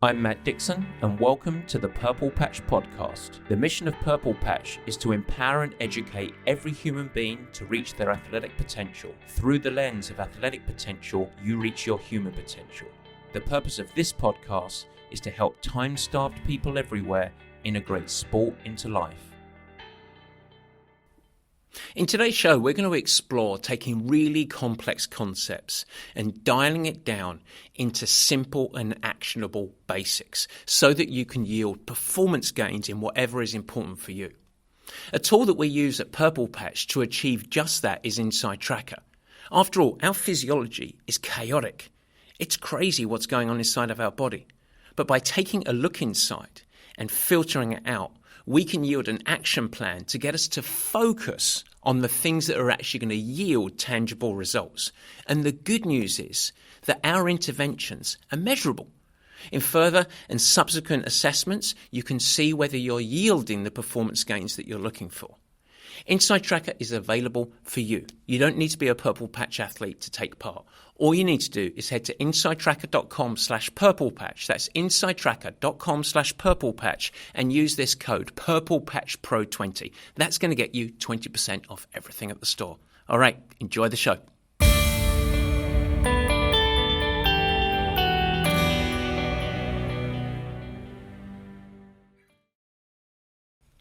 I'm Matt Dixon, and welcome to the Purple Patch Podcast. The mission of Purple Patch is to empower and educate every human being to reach their athletic potential. Through the lens of athletic potential, you reach your human potential. The purpose of this podcast is to help time-starved people everywhere integrate sport into life. In today's show, we're going to explore taking really complex concepts and dialing it down into simple and actionable basics so that you can yield performance gains in whatever is important for you. A tool that we use at Purple Patch to achieve just that is Inside Tracker. After all, our physiology is chaotic. It's crazy what's going on inside of our body. But by taking a look inside and filtering it out, we can yield an action plan to get us to focus on the things that are actually going to yield tangible results. And the good news is that our interventions are measurable. In further and subsequent assessments, you can see whether you're yielding the performance gains that you're looking for. Inside Tracker is available for you. You don't need to be a Purple Patch athlete to take part. All you need to do is head to insidetracker.com/purplepatch. That's insidetracker.com/purplepatch and use this code PurplePatchPro20. That's going to get you 20% off everything at the store. All right, enjoy the show.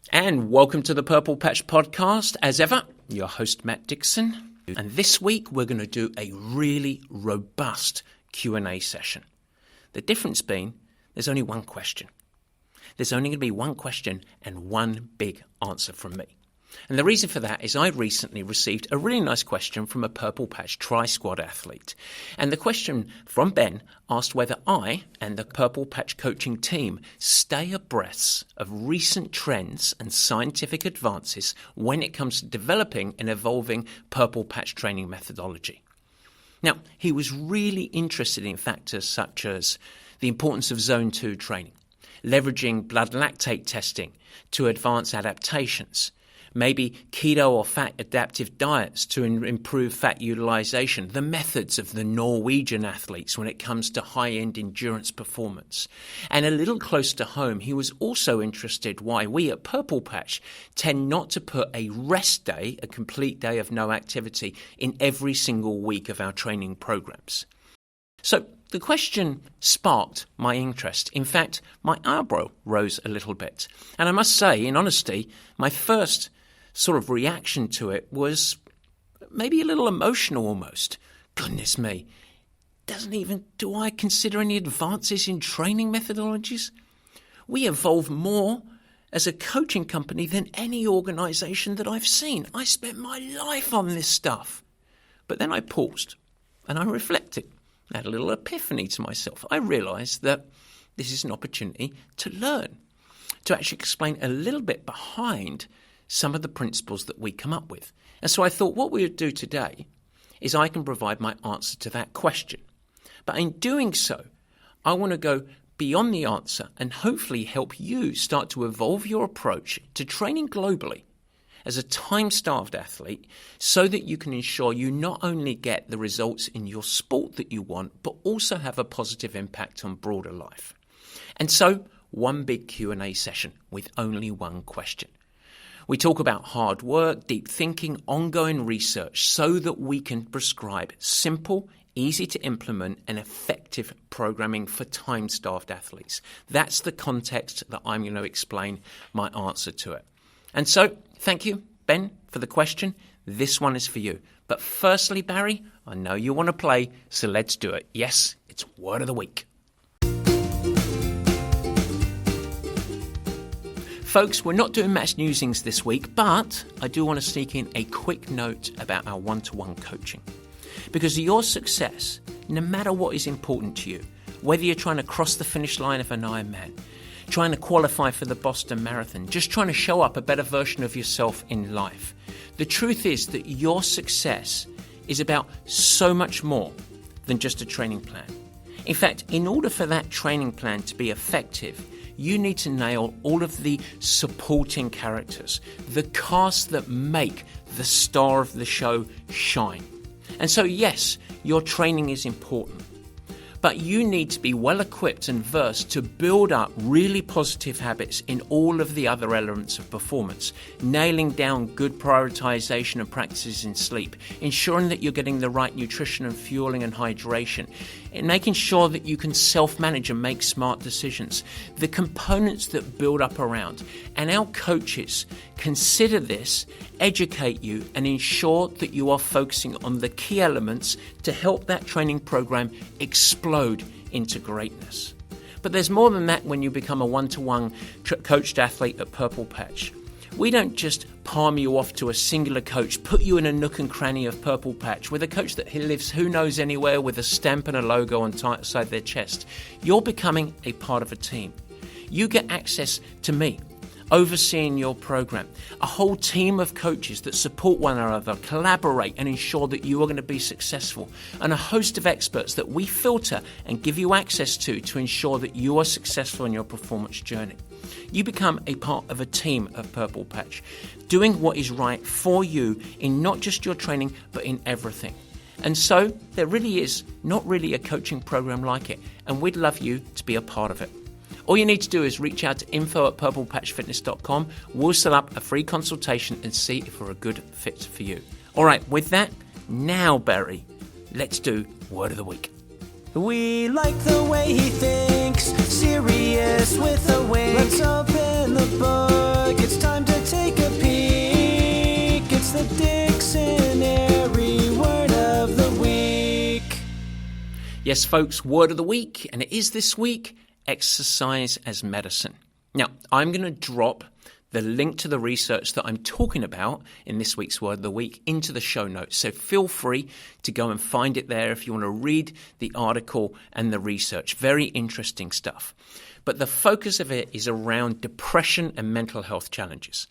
And welcome to the Purple Patch Podcast. As ever, your host, Matt Dixon. And this week, we're going to do a really robust Q&A session. The difference being, there's only one question. There's only going to be one question and one big answer from me. And the reason for that is I recently received a really nice question from a Purple Patch Tri-Squad athlete. And the question from Ben asked whether I and the Purple Patch coaching team stay abreast of recent trends and scientific advances when it comes to developing and evolving Purple Patch training methodology. Now, he was really interested in factors such as the importance of Zone 2 training, leveraging blood lactate testing to advance adaptations, maybe keto or fat adaptive diets to improve fat utilization, the methods of the Norwegian athletes when it comes to high-end endurance performance. And a little close to home, he was also interested why we at Purple Patch tend not to put a rest day, a complete day of no activity, in every single week of our training programs. So the question sparked my interest. In fact, my eyebrow rose a little bit. And I must say, in honesty, my first sort of reaction to it was maybe a little emotional almost. Goodness me, do I consider any advances in training methodologies? We evolve more as a coaching company than any organization that I've seen. I spent my life on this stuff. But then I paused and I reflected. I had a little epiphany to myself. I realized that this is an opportunity to learn, to actually explain a little bit behind some of the principles that we come up with. And so I thought what we would do today is I can provide my answer to that question. But in doing so, I want to go beyond the answer and hopefully help you start to evolve your approach to training globally as a time-starved athlete so that you can ensure you not only get the results in your sport that you want, but also have a positive impact on broader life. And so, one big Q&A session with only one question. We talk about hard work, deep thinking, ongoing research so that we can prescribe simple, easy to implement and effective programming for time-starved athletes. That's the context that I'm going to explain my answer to it. And so, thank you, Ben, for the question. This one is for you. But firstly, Barry, I know you want to play, so let's do it. Yes, it's Word of the Week. Folks, we're not doing match newsings this week, but I do want to sneak in a quick note about our one-to-one coaching. Because your success, no matter what is important to you, whether you're trying to cross the finish line of an Ironman, trying to qualify for the Boston Marathon, just trying to show up a better version of yourself in life, the truth is that your success is about so much more than just a training plan. In fact, in order for that training plan to be effective, you need to nail all of the supporting characters, the cast that make the star of the show shine. And so, yes, your training is important. But you need to be well equipped and versed to build up really positive habits in all of the other elements of performance, nailing down good prioritization and practices in sleep, ensuring that you're getting the right nutrition and fueling and hydration, and making sure that you can self-manage and make smart decisions. The components that build up around. And our coaches consider this, educate you, and ensure that you are focusing on the key elements to help that training program explode into greatness. But there's more than that when you become a one-to-one coached athlete at Purple Patch. We don't just palm you off to a singular coach, put you in a nook and cranny of Purple Patch with a coach that lives who knows anywhere with a stamp and a logo on inside their chest. You're becoming a part of a team. You get access to me, overseeing your program, a whole team of coaches that support one another, collaborate and ensure that you are going to be successful, and a host of experts that we filter and give you access to ensure that you are successful in your performance journey. You become a part of a team of Purple Patch, doing what is right for you in not just your training, but in everything. And so there really is not really a coaching program like it, and we'd love you to be a part of it. All you need to do is reach out to info@purplepatchfitness.com. We'll set up a free consultation and see if we're a good fit for you. All right, with that, now, Barry, let's do Word of the Week. We like the way he thinks, serious with a wink. Let's open the book, it's time to take a peek. It's the Dictionary Word of the Week. Yes, folks, Word of the Week, and it is this week, exercise as medicine. Now, I'm going to drop the link to the research that I'm talking about in this week's Word of the Week into the show notes. So feel free to go and find it there if you want to read the article and the research. Very interesting stuff. But the focus of it is around depression and mental health challenges.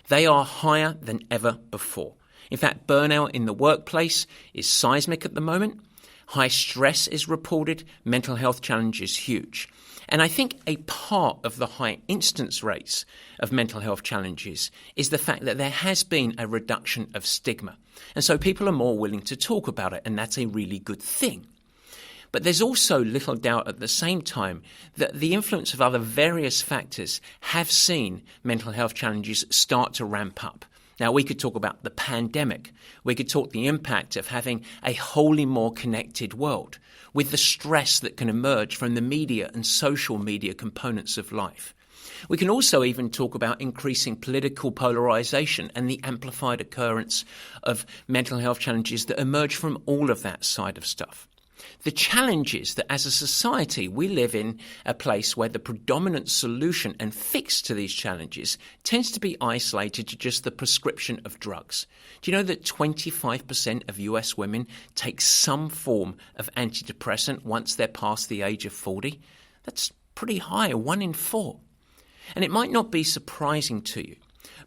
They are higher than ever before. In fact, burnout in the workplace is seismic at the moment. High stress is reported. Mental health challenges huge. And I think a part of the high incidence rates of mental health challenges is the fact that there has been a reduction of stigma. And so people are more willing to talk about it, and that's a really good thing. But there's also little doubt at the same time that the influence of other various factors have seen mental health challenges start to ramp up. Now, we could talk about the pandemic. We could talk the impact of having a wholly more connected world, with the stress that can emerge from the media and social media components of life. We can also even talk about increasing political polarization and the amplified occurrence of mental health challenges that emerge from all of that side of stuff. The challenge is that as a society, we live in a place where the predominant solution and fix to these challenges tends to be isolated to just the prescription of drugs. Do you know that 25% of US women take some form of antidepressant once they're past the age of 40? That's pretty high, 1 in 4. And it might not be surprising to you,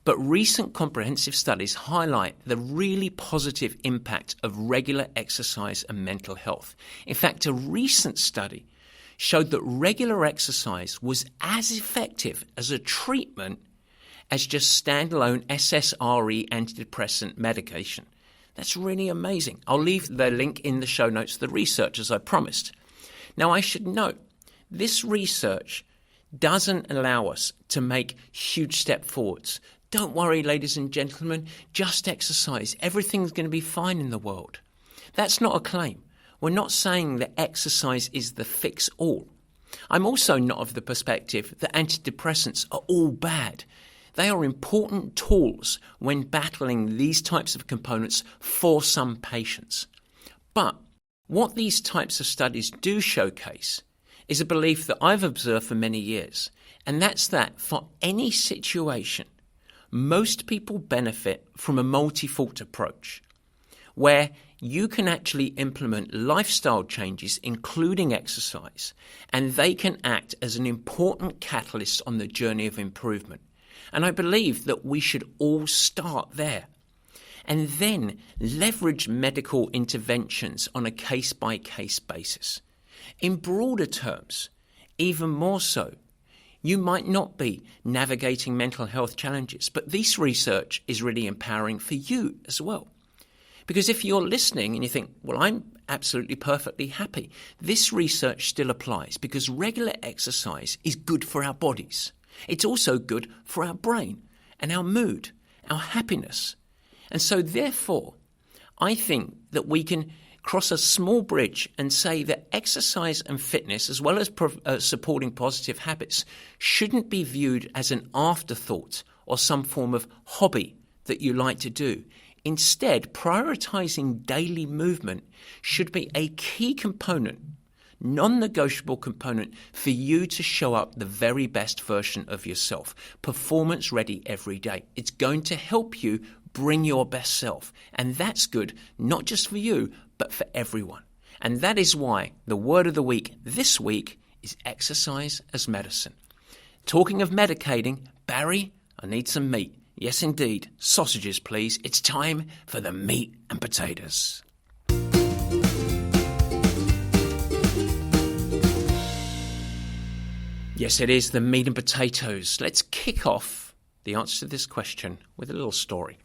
but recent comprehensive studies highlight the really positive impact of regular exercise and mental health. In fact, a recent study showed that regular exercise was as effective as a treatment as just standalone SSRI antidepressant medication. That's really amazing. I'll leave the link in the show notes to the research, as I promised. Now, I should note, this research doesn't allow us to make huge step forwards. Don't worry, ladies and gentlemen, just exercise. Everything's going to be fine in the world. That's not a claim. We're not saying that exercise is the fix-all. I'm also not of the perspective that antidepressants are all bad. They are important tools when battling these types of components for some patients. But what these types of studies do showcase is a belief that I've observed for many years, and that's that for any situation, most people benefit from a multi-fault approach, where you can actually implement lifestyle changes, including exercise, and they can act as an important catalyst on the journey of improvement. And I believe that we should all start there, and then leverage medical interventions on a case-by-case basis. In broader terms, even more so, you might not be navigating mental health challenges, but this research is really empowering for you as well. Because if you're listening and you think, well, I'm absolutely perfectly happy. This research still applies because regular exercise is good for our bodies. It's also good for our brain and our mood, our happiness. And so therefore, I think that we can cross a small bridge and say that exercise and fitness, as well as supporting positive habits, shouldn't be viewed as an afterthought or some form of hobby that you like to do. Instead, prioritizing daily movement should be a key component, non-negotiable component for you to show up the very best version of yourself, performance ready every day. It's going to help you bring your best self, and that's good not just for you, but for everyone. And that is why the word of the week this week is exercise as medicine. Talking of medicating, Barry, I need some meat. Yes, indeed. Sausages, please. It's time for the meat and potatoes. Yes, it is the meat and potatoes. Let's kick off the answer to this question with a little story.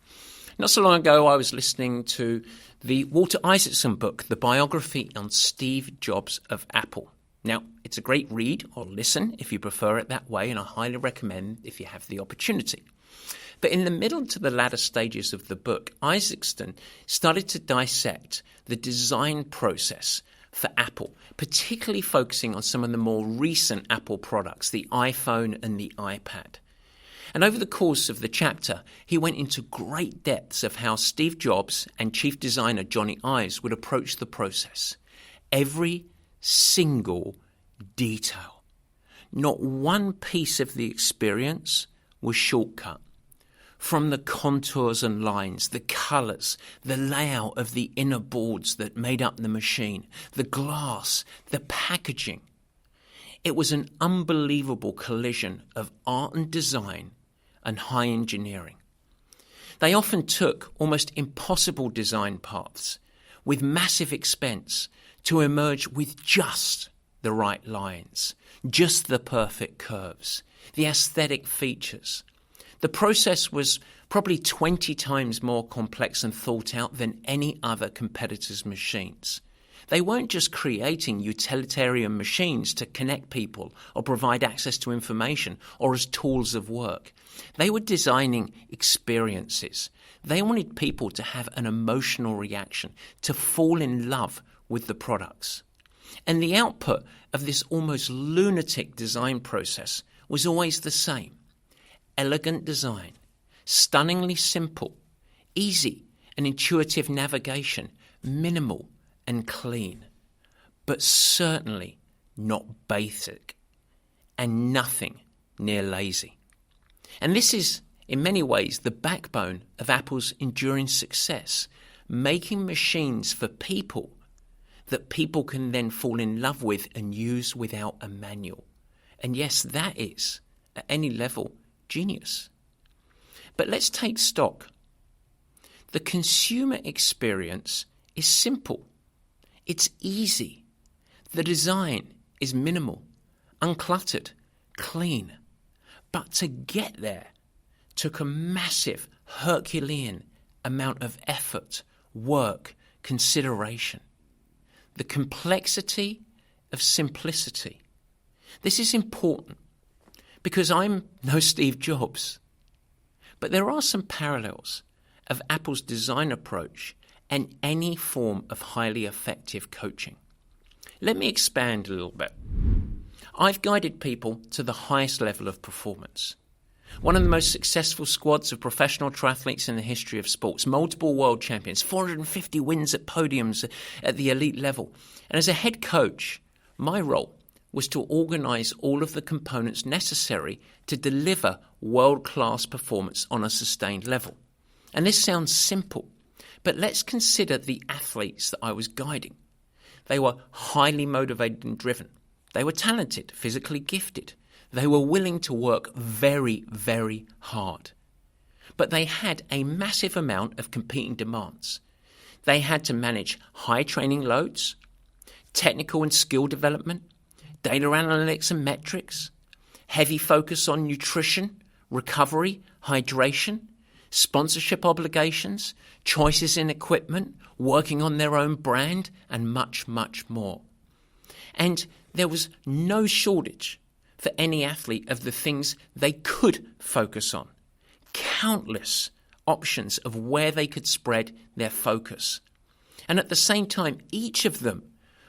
Not so long ago, I was listening to the Walter Isaacson book, The Biography on Steve Jobs of Apple. Now, it's a great read or listen if you prefer it that way, and I highly recommend if you have the opportunity. But in the middle to the latter stages of the book, Isaacson started to dissect the design process for Apple, particularly focusing on some of the more recent Apple products, the iPhone and the iPad. And over the course of the chapter, he went into great depths of how Steve Jobs and chief designer Johnny Ive would approach the process. Every single detail. Not one piece of the experience was shortcut. From the contours and lines, the colours, the layout of the inner boards that made up the machine, the glass, the packaging. It was an unbelievable collision of art and design and high engineering. They often took almost impossible design paths with massive expense to emerge with just the right lines, just the perfect curves, the aesthetic features. The process was probably 20 times more complex and thought out than any other competitor's machines. They weren't just creating utilitarian machines to connect people or provide access to information or as tools of work. They were designing experiences. They wanted people to have an emotional reaction, to fall in love with the products. And the output of this almost lunatic design process was always the same. Elegant design, stunningly simple, easy and intuitive navigation, minimal and clean, but certainly not basic and nothing near lazy. And this is, in many ways, the backbone of Apple's enduring success, making machines for people that people can then fall in love with and use without a manual. And yes, that is, at any level, genius. But let's take stock. The consumer experience is simple. It's easy. The design is minimal, uncluttered, clean. But to get there took a massive Herculean amount of effort, work, consideration. The complexity of simplicity. This is important because I'm no Steve Jobs. But there are some parallels of Apple's design approach and any form of highly effective coaching. Let me expand a little bit. I've guided people to the highest level of performance. One of the most successful squads of professional triathletes in the history of sports, multiple world champions, 450 wins at podiums at the elite level. And as a head coach, my role was to organise all of the components necessary to deliver world-class performance on a sustained level. And this sounds simple, but let's consider the athletes that I was guiding. They were highly motivated and driven. They were talented, physically gifted. They were willing to work very, very hard. But they had a massive amount of competing demands. They had to manage high training loads, technical and skill development, data analytics and metrics, heavy focus on nutrition, recovery, hydration, sponsorship obligations, choices in equipment, working on their own brand, and much, much more. And there was no shortage for any athlete of the things they could focus on. Countless options of where they could spread their focus. And at the same time, each of them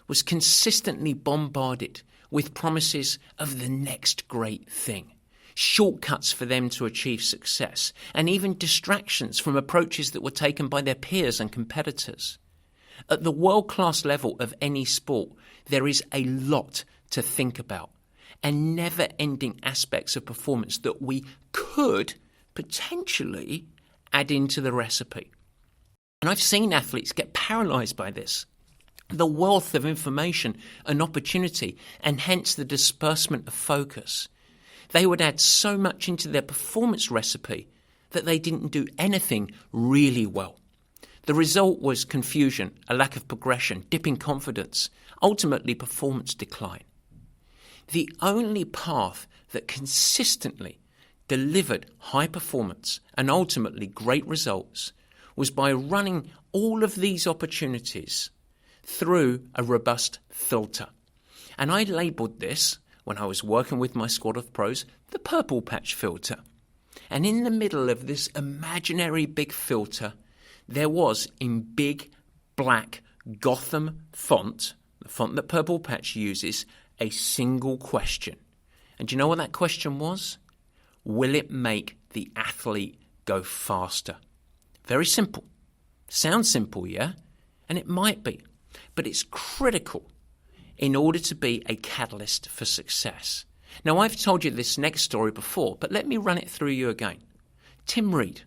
was consistently bombarded with promises of the next great thing, shortcuts for them to achieve success, and even distractions from approaches that were taken by their peers and competitors. At the world-class level of any sport, there is a lot to think about, and never-ending aspects of performance that we could potentially add into the recipe. And I've seen athletes get paralyzed by this. The wealth of information and opportunity, and hence the disbursement of focus. They would add so much into their performance recipe that they didn't do anything really well. The result was confusion, a lack of progression, dipping confidence, ultimately performance decline. The only path that consistently delivered high performance and ultimately great results was by running all of these opportunities through a robust filter. And I labelled this, when I was working with my squad of pros, the purple patch filter. And in the middle of this imaginary big filter, there was, in big black Gotham font, the font that Purple Patch uses, a single question. And do you know what that question was? Will it make the athlete go faster? Very simple. Sounds simple, yeah? And it might be. But it's critical in order to be a catalyst for success. Now, I've told you this next story before, but let me run it through you again. Tim Reed.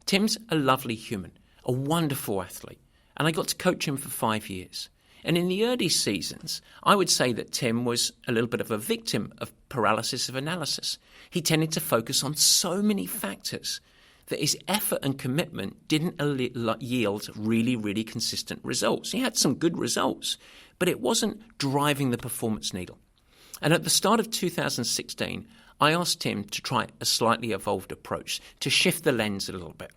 Tim's a lovely human, a wonderful athlete, and I got to coach him for 5 years. And in the early seasons, I would say that Tim was a little bit of a victim of paralysis of analysis. He tended to focus on so many factors that his effort and commitment didn't yield really, really consistent results. He had some good results, but it wasn't driving the performance needle. And at the start of 2016, I asked him to try a slightly evolved approach, to shift the lens a little bit.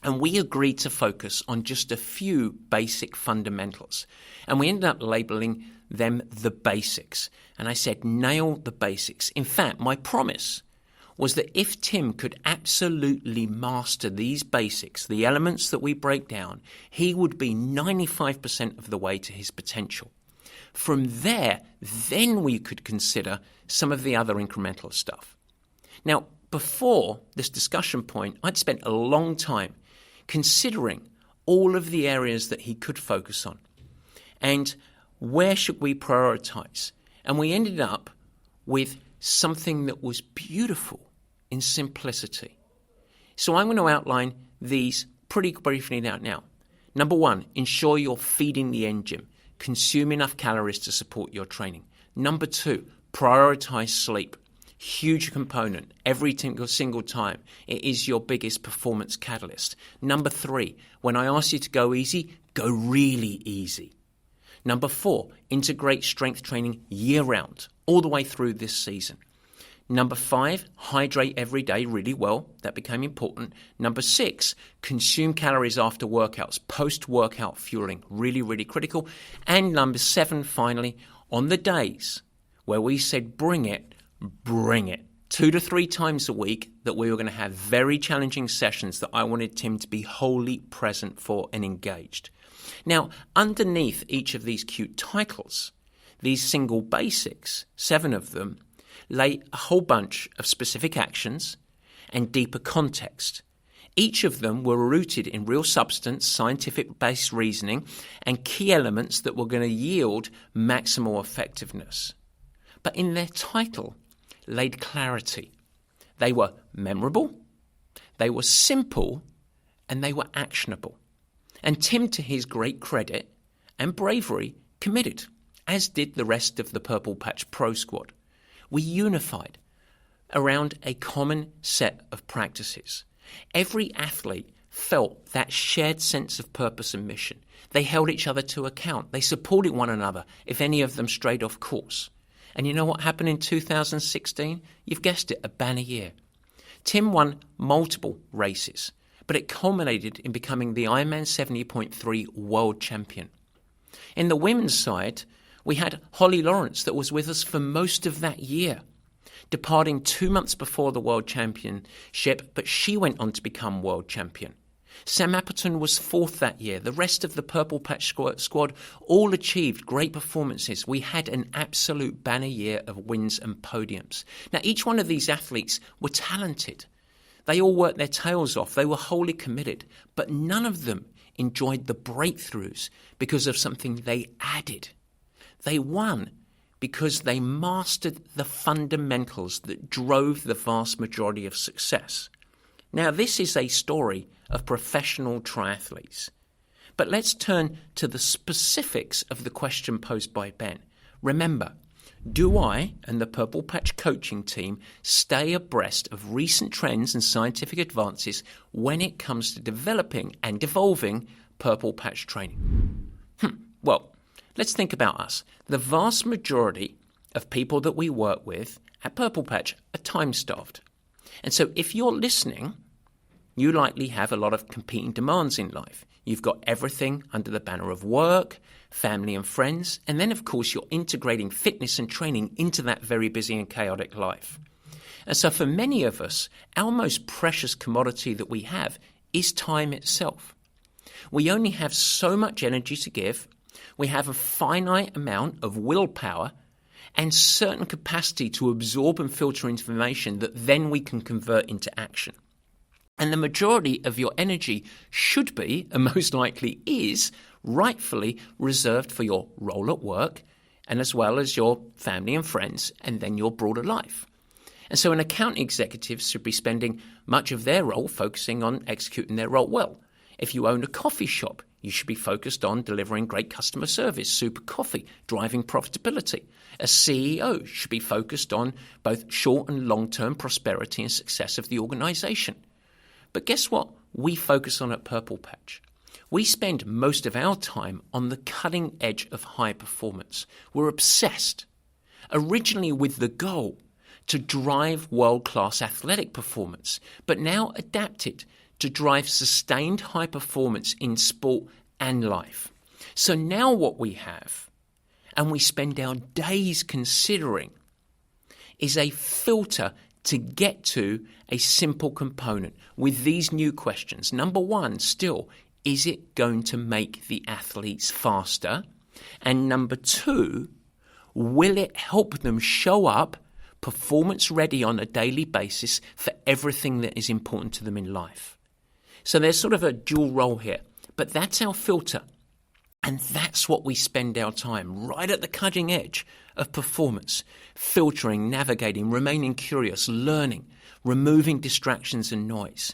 And we agreed to focus on just a few basic fundamentals. And we ended up labeling them the basics. And I said, nail the basics. In fact, my promise was that if Tim could absolutely master these basics, the elements that we break down, he would be 95% of the way to his potential. From there, then we could consider some of the other incremental stuff. Now, before this discussion point, I'd spent a long time considering all of the areas that he could focus on and where should we prioritize. And we ended up with something that was beautiful in simplicity. So I'm going to outline these pretty briefly now. Number one, ensure you're feeding the engine. Consume enough calories to support your training. Number two, prioritize sleep. Huge component every single time. It is your biggest performance catalyst. Number three, when I ask you to go easy, go really easy. Number four, integrate strength training year round, all the way through this season. Number five, hydrate every day really well. That became important. Number six, consume calories after workouts, post-workout fueling, really, really critical. And number seven, finally, on the days where we said bring it, 2 to 3 times a week that we were going to have very challenging sessions that I wanted Tim to be wholly present for and engaged. Now, underneath each of these cute titles, these single basics, 7 of them, lay a whole bunch of specific actions and deeper context. Each of them were rooted in real substance, scientific-based reasoning, and key elements that were going to yield maximal effectiveness. But in their title laid clarity. They were memorable, they were simple, and they were actionable. And Tim, to his great credit and bravery, committed, as did the rest of the Purple Patch Pro Squad. We unified around a common set of practices. Every athlete felt that shared sense of purpose and mission. They held each other to account. They supported one another if any of them strayed off course. And you know what happened in 2016? You've guessed it, a banner year. Tim won multiple races, but it culminated in becoming the Ironman 70.3 world champion. In the women's side, we had Holly Lawrence that was with us for most of that year, departing 2 months before the world championship, but she went on to become world champion. Sam Appleton was fourth that year. The rest of the Purple Patch squad all achieved great performances. We had an absolute banner year of wins and podiums. Now, each one of these athletes were talented. They all worked their tails off. They were wholly committed. But none of them enjoyed the breakthroughs because of something they added. They won because they mastered the fundamentals that drove the vast majority of success. Now, this is a story of professional triathletes. But let's turn to the specifics of the question posed by Ben. Remember, do I and the Purple Patch coaching team stay abreast of recent trends and scientific advances when it comes to developing and evolving Purple Patch training? Well, let's think about us. The vast majority of people that we work with at Purple Patch are time-starved. And so if you're listening, you likely have a lot of competing demands in life. You've got everything under the banner of work, family and friends, and then, of course, you're integrating fitness and training into that very busy and chaotic life. And so for many of us, our most precious commodity that we have is time itself. We only have so much energy to give. We have a finite amount of willpower and certain capacity to absorb and filter information that then we can convert into action. And the majority of your energy should be, and most likely is, rightfully reserved for your role at work, and as well as your family and friends, and then your broader life. And so an account executive should be spending much of their role focusing on executing their role well. If you own a coffee shop, you should be focused on delivering great customer service, super coffee, driving profitability. A CEO should be focused on both short and long-term prosperity and success of the organization. But guess what we focus on at Purple Patch? We spend most of our time on the cutting edge of high performance. We're obsessed, originally with the goal to drive world-class athletic performance, but now adapted to drive sustained high performance in sport and life. So now what we have, and we spend our days considering, is a filter to get to a simple component with these new questions. Number one, still, is it going to make the athletes faster? And number two, will it help them show up performance ready on a daily basis for everything that is important to them in life? So there's sort of a dual role here, but that's our filter. And that's what we spend our time, right at the cutting edge of performance, filtering, navigating, remaining curious, learning, removing distractions and noise.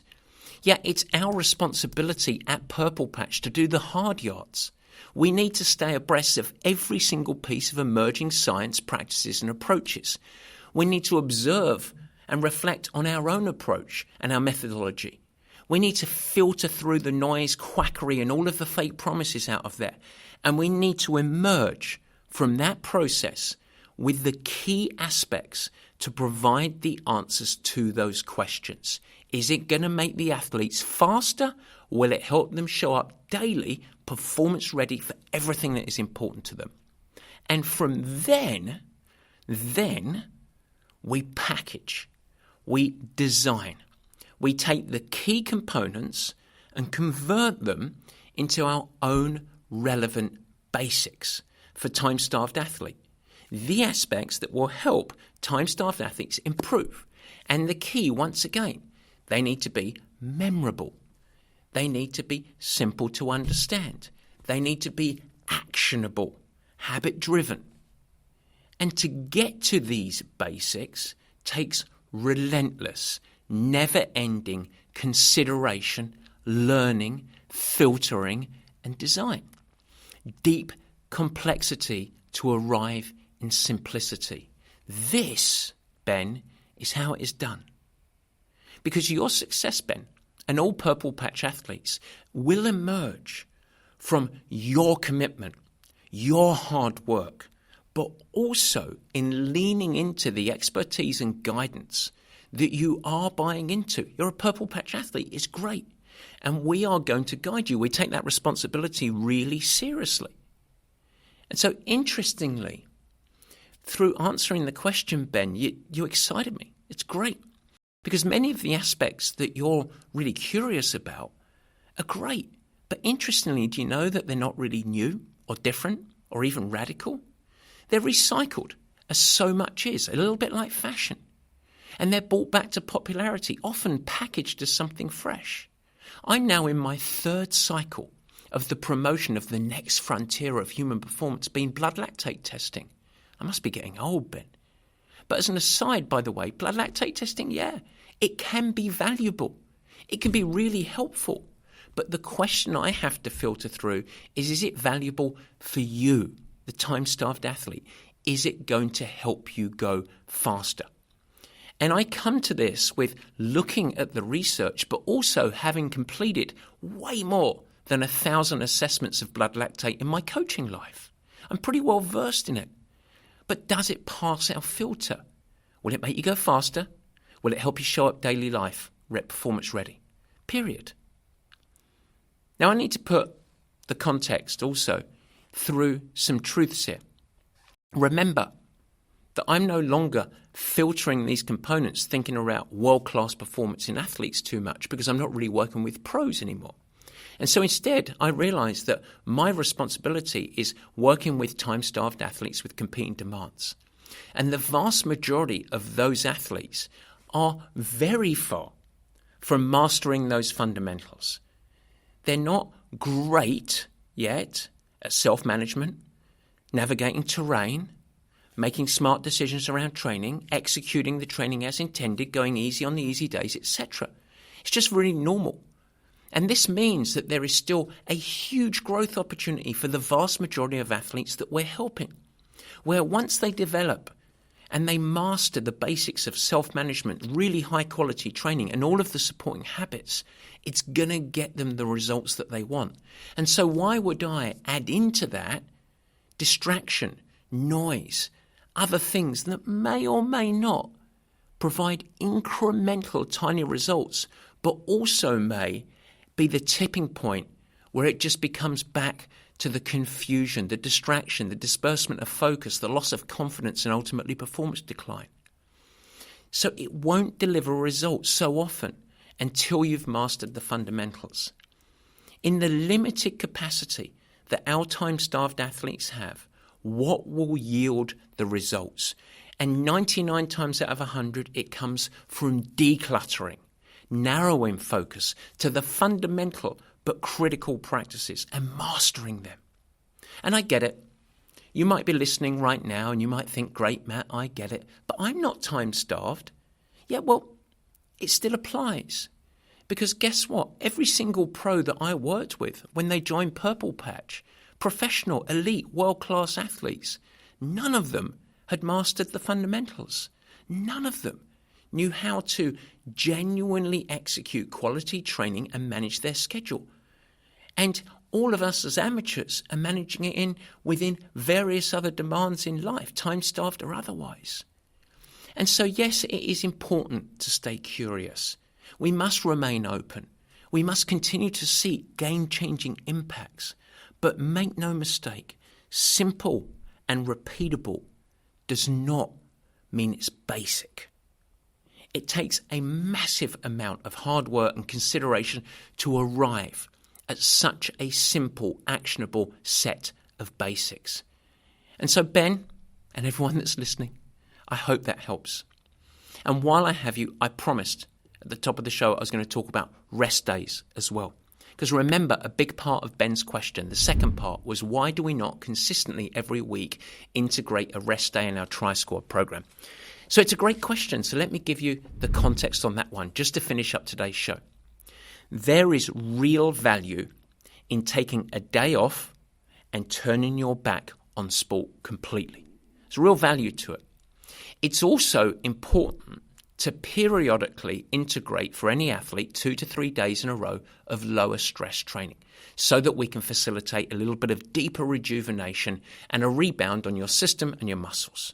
Yet it's our responsibility at Purple Patch to do the hard yards. We need to stay abreast of every single piece of emerging science practices and approaches. We need to observe and reflect on our own approach and our methodology. We need to filter through the noise, quackery, and all of the fake promises out of there. And we need to emerge from that process with the key aspects to provide the answers to those questions. Is it going to make the athletes faster? Will it help them show up daily, performance ready for everything that is important to them? And from then we package, we design. We take the key components and convert them into our own relevant basics for time-starved athlete. The aspects that will help time-starved athletes improve. And the key, once again, they need to be memorable. They need to be simple to understand. They need to be actionable, habit-driven. And to get to these basics takes relentless, never-ending consideration, learning, filtering, and design. Deep complexity to arrive in simplicity. This, Ben, is how it is done. Because your success, Ben, and all Purple Patch athletes will emerge from your commitment, your hard work, but also in leaning into the expertise and guidance that you are buying into. You're a Purple Patch athlete. It's great. And we are going to guide you. We take that responsibility really seriously. And so, interestingly, through answering the question, Ben, you excited me. It's great. Because many of the aspects that you're really curious about are great. But interestingly, do you know that they're not really new or different or even radical? They're recycled, as so much is, a little bit like fashion. And they're brought back to popularity, often packaged as something fresh. I'm now in my third cycle of the promotion of the next frontier of human performance, being blood lactate testing. I must be getting old, Ben. But as an aside, by the way, blood lactate testing, yeah, it can be valuable. It can be really helpful. But the question I have to filter through is it valuable for you, the time-starved athlete? Is it going to help you go faster? And I come to this with looking at the research, but also having completed way more than 1,000 assessments of blood lactate in my coaching life. I'm pretty well versed in it. But does it pass our filter? Will it make you go faster? Will it help you show up daily life, performance ready? Period. Now I need to put the context also through some truths here. Remember that I'm no longer filtering these components thinking about world-class performance in athletes too much because I'm not really working with pros anymore. And so instead, I realized that my responsibility is working with time-starved athletes with competing demands. And the vast majority of those athletes are very far from mastering those fundamentals. They're not great yet at self-management, navigating terrain, making smart decisions around training, executing the training as intended, going easy on the easy days, etc. It's just really normal. And this means that there is still a huge growth opportunity for the vast majority of athletes that we're helping, where once they develop and they master the basics of self-management, really high-quality training and all of the supporting habits, it's going to get them the results that they want. And so why would I add into that distraction, noise, other things that may or may not provide incremental tiny results, but also may be the tipping point where it just becomes back to the confusion, the distraction, the disbursement of focus, the loss of confidence, and ultimately performance decline. So it won't deliver results so often until you've mastered the fundamentals. In the limited capacity that our time-starved athletes have, what will yield the results? And 99 times out of 100, it comes from decluttering, narrowing focus to the fundamental but critical practices and mastering them. And I get it. You might be listening right now and you might think, great, Matt, I get it. But I'm not time-starved. Yeah, well, it still applies. Because guess what? Every single pro that I worked with when they joined Purple Patch, professional, elite, world-class athletes, none of them had mastered the fundamentals. None of them knew how to genuinely execute quality training and manage their schedule. And all of us as amateurs are managing it within various other demands in life, time-starved or otherwise. And so, yes, it is important to stay curious. We must remain open. We must continue to seek game-changing impacts. But make no mistake, simple and repeatable does not mean it's basic. It takes a massive amount of hard work and consideration to arrive at such a simple, actionable set of basics. And so, Ben, and everyone that's listening, I hope that helps. And while I have you, I promised at the top of the show I was going to talk about rest days as well. Because remember, a big part of Ben's question, the second part, was why do we not consistently every week integrate a rest day in our Tri-Squad program? So it's a great question. So let me give you the context on that one, just to finish up today's show. There is real value in taking a day off and turning your back on sport completely. There's real value to it. It's also important to periodically integrate for any athlete 2 to 3 days in a row of lower stress training so that we can facilitate a little bit of deeper rejuvenation and a rebound on your system and your muscles.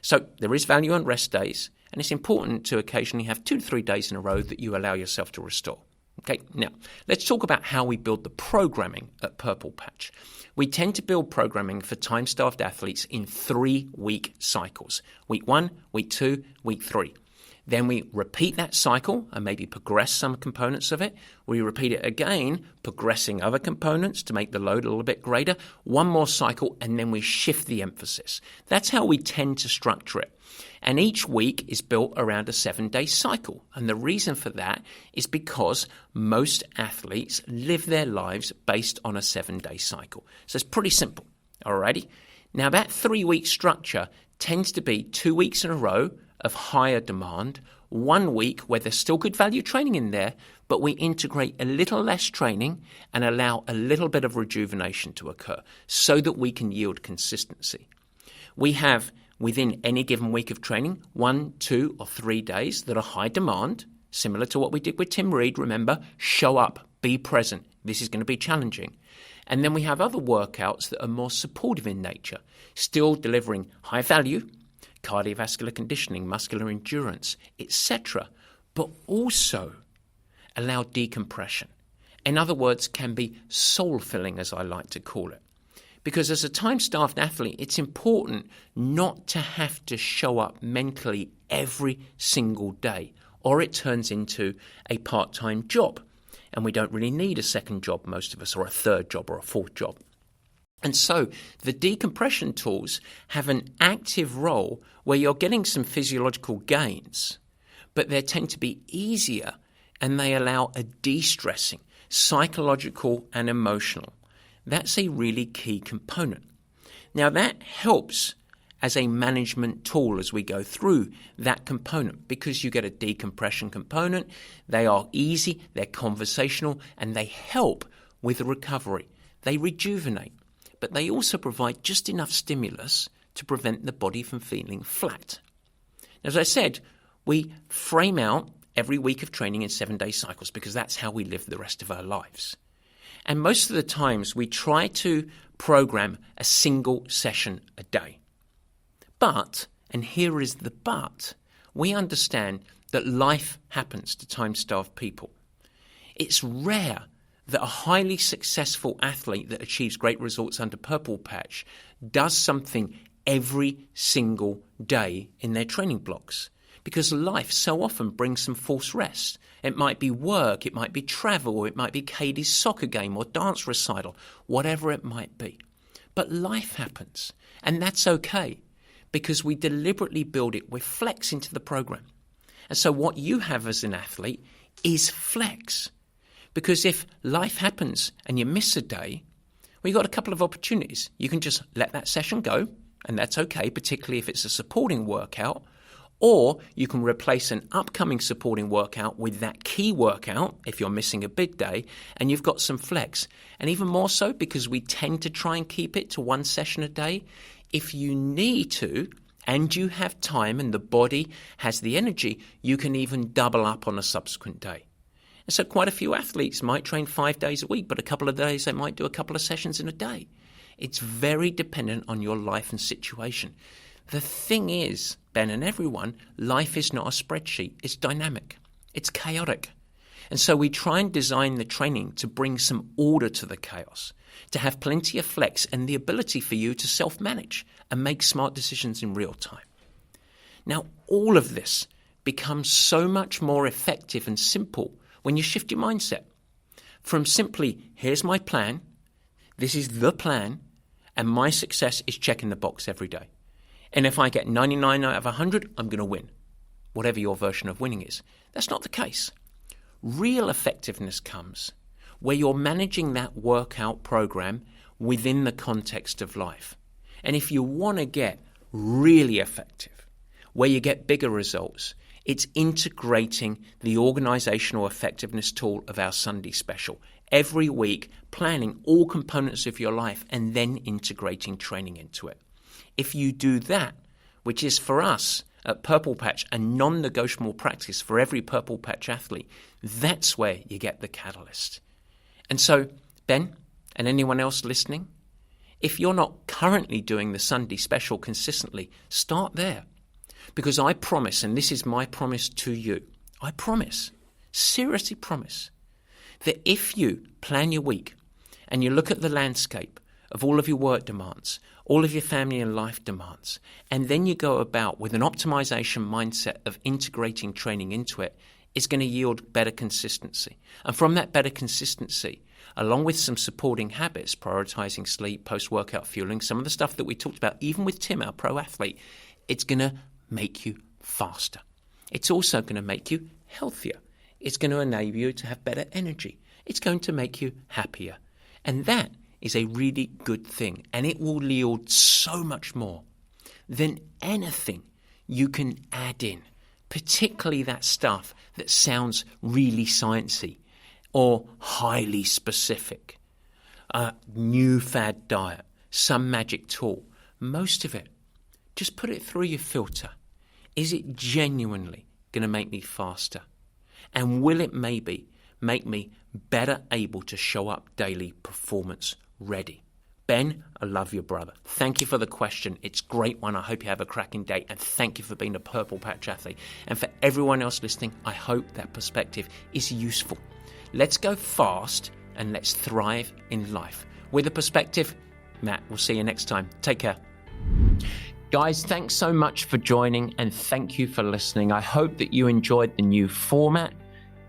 So there is value on rest days, and it's important to occasionally have 2 to 3 days in a row that you allow yourself to restore. Okay, now let's talk about how we build the programming at Purple Patch. We tend to build programming for time-starved athletes in 3-week cycles. Week 1, week 2, week 3. Then we repeat that cycle and maybe progress some components of it. We repeat it again, progressing other components to make the load a little bit greater. One more cycle, and then we shift the emphasis. That's how we tend to structure it. And each week is built around a 7-day cycle. And the reason for that is because most athletes live their lives based on a 7-day cycle. So it's pretty simple. Alrighty. Now that 3-week structure tends to be 2 weeks in a row of higher demand, 1 week where there's still good value training in there, but we integrate a little less training and allow a little bit of rejuvenation to occur so that we can yield consistency. We have, within any given week of training, 1, 2, or 3 days that are high demand, similar to what we did with Tim Reed. Remember, show up, be present. This is going to be challenging. And then we have other workouts that are more supportive in nature, still delivering high value, cardiovascular conditioning, muscular endurance, etc., but also allow decompression. In other words, can be soul-filling, as I like to call it. Because as a time-starved athlete, it's important not to have to show up mentally every single day, or it turns into a part-time job. And we don't really need a second job, most of us, or a third job or a fourth job. And so the decompression tools have an active role where you're getting some physiological gains, but they tend to be easier and they allow a de-stressing, psychological and emotional. That's a really key component. Now that helps as a management tool as we go through that component because you get a decompression component. They are easy, they're conversational, and they help with recovery. They rejuvenate. But they also provide just enough stimulus to prevent the body from feeling flat. As I said, we frame out every week of training in 7-day cycles because that's how we live the rest of our lives. And most of the times we try to program a single session a day. But, and here is the but, we understand that life happens to time-starved people. It's rare that a highly successful athlete that achieves great results under Purple Patch does something every single day in their training blocks because life so often brings some forced rest. It might be work, it might be travel, it might be Katie's soccer game or dance recital, whatever it might be. But life happens, and that's okay because we deliberately build it with flex into the program. And so what you have as an athlete is flex. Because if life happens and you miss a day, well, you've got a couple of opportunities. You can just let that session go, and that's okay, particularly if it's a supporting workout, or you can replace an upcoming supporting workout with that key workout if you're missing a big day, and you've got some flex. And even more so, because we tend to try and keep it to 1 session a day, if you need to, and you have time and the body has the energy, you can even double up on a subsequent day. And so quite a few athletes might train 5 days a week, but a couple of days they might do a couple of sessions in a day. It's very dependent on your life and situation. The thing is, Ben and everyone, life is not a spreadsheet. It's dynamic. It's chaotic. And so we try and design the training to bring some order to the chaos, to have plenty of flex and the ability for you to self-manage and make smart decisions in real time. Now, all of this becomes so much more effective and simple when you shift your mindset from simply, here's my plan, this is the plan, and my success is checking the box every day. And if I get 99 out of 100, I'm going to win, whatever your version of winning is. That's not the case. Real effectiveness comes where you're managing that workout program within the context of life. And if you want to get really effective, where you get bigger results, it's integrating the organizational effectiveness tool of our Sunday special. Every week, planning all components of your life and then integrating training into it. If you do that, which is for us at Purple Patch a non-negotiable practice for every Purple Patch athlete, that's where you get the catalyst. And so, Ben, and anyone else listening, if you're not currently doing the Sunday special consistently, start there. Because I promise, and this is my promise to you, I promise, seriously promise, that if you plan your week and you look at the landscape of all of your work demands, all of your family and life demands, and then you go about with an optimization mindset of integrating training into it, it's going to yield better consistency. And from that better consistency, along with some supporting habits, prioritizing sleep, post-workout fueling, some of the stuff that we talked about, even with Tim, our pro athlete, it's going to make you faster. It's also going to make you healthier. It's going to enable you to have better energy. It's going to make you happier. And that is a really good thing. And it will yield so much more than anything you can add in, particularly that stuff that sounds really sciencey or highly specific. A new fad diet, some magic tool. Most of it, just put it through your filter. Is it genuinely going to make me faster? And will it maybe make me better able to show up daily performance ready? Ben, I love your brother. Thank you for the question. It's a great one. I hope you have a cracking day. And thank you for being a Purple Patch athlete. And for everyone else listening, I hope that perspective is useful. Let's go fast and let's thrive in life. With a perspective, Matt, we'll see you next time. Take care. Guys, thanks so much for joining and thank you for listening. I hope that you enjoyed the new format.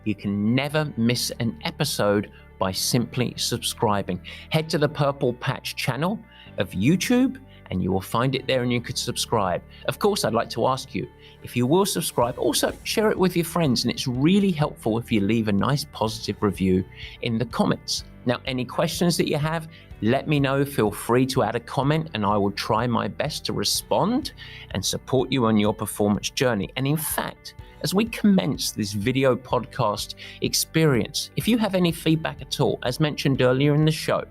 You can never miss an episode by simply subscribing. Head to the Purple Patch channel of YouTube and you will find it there and you could subscribe. Of course, I'd like to ask you, if you will subscribe, also share it with your friends, and it's really helpful if you leave a nice positive review in the comments. Now, any questions that you have, let me know. Feel free to add a comment and I will try my best to respond and support you on your performance journey. And in fact, as we commence this video podcast experience, if you have any feedback at all, as mentioned earlier in the show,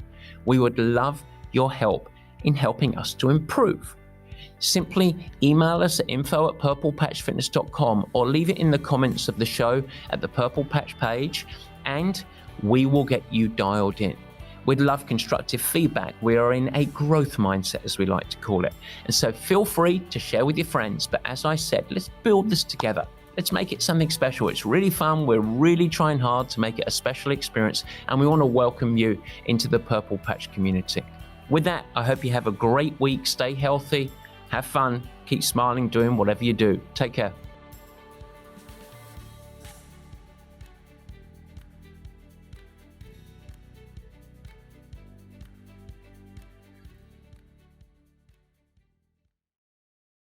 we would love your help in helping us to improve. Simply email us at info@purplepatchfitness.com or leave it in the comments of the show at the Purple Patch page and we will get you dialed in. We'd love constructive feedback. We are in a growth mindset, as we like to call it. And so feel free to share with your friends. But as I said, let's build this together. Let's make it something special. It's really fun. We're really trying hard to make it a special experience. And we want to welcome you into the Purple Patch community. With that, I hope you have a great week. Stay healthy. Have fun. Keep smiling, doing whatever you do. Take care.